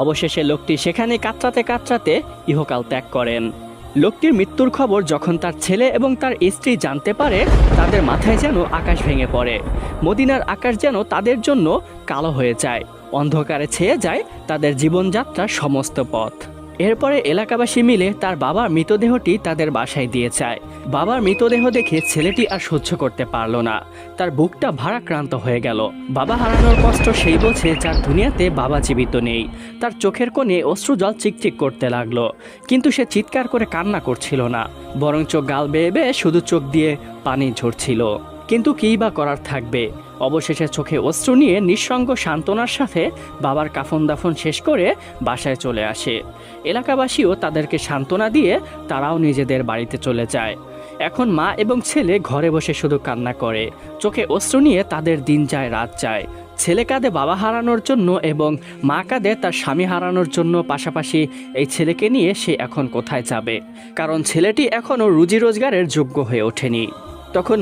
অবশেষে লোকটি সেখানে কাতরাতে কাতরাতে ইহকাল ত্যাগ করেন। লোকটির মৃত্যুর খবর যখন তার ছেলে এবং তার স্ত্রী জানতে পারে, তাদের মাথায় যেন আকাশ ভেঙে পড়ে। মদিনার আকাশ যেন তাদের জন্য কালো হয়ে যায়, অন্ধকারে ছেয়ে যায় তাদের জীবনযাত্রার সমস্ত পথ। এরপরে এলাকাবাসী মিলে তার বাবার মৃতদেহটি তাদের বাসায় দিয়ে যায়। বাবার মৃতদেহ দেখে ছেলেটি আর সহ্য করতে পারল না, তার বুকটা ভারাক্রান্ত হয়ে গেল। বাবা হারানোর কষ্ট সেই বোঝে যার দুনিয়াতে বাবা জীবিত নেই। তার চোখের কোণে অশ্রুজল চিকচিক করতে লাগলো, কিন্তু সে চিৎকার করে কান্না করছিল না, বরঞ্চ গাল বেয়ে বেয়ে শুধু চোখ দিয়ে পানি ঝরছিল। কিন্তু কী বা করার থাকবে। অবশেষে চোখে অশ্রু নিয়ে নিঃসঙ্গ সান্ত্বনার সাথে বাবার কাফন দাফন শেষ করে বাসায় চলে আসে। এলাকাবাসীও তাদেরকে সান্ত্বনা দিয়ে তারাও নিজেদের বাড়িতে চলে যায়। এখন মা এবং ছেলে ঘরে বসে শুধু কান্না করে, চোখে অশ্রু নিয়ে তাদের দিন যায় রাত যায়। ছেলে কাঁদে বাবা হারানোর জন্য এবং মা কাঁদে তার স্বামী হারানোর জন্য। পাশাপাশি এই ছেলেকে নিয়ে সে এখন কোথায় যাবে, কারণ ছেলেটি এখনও রুজি রোজগারের যোগ্য হয়ে ওঠেনি। তখন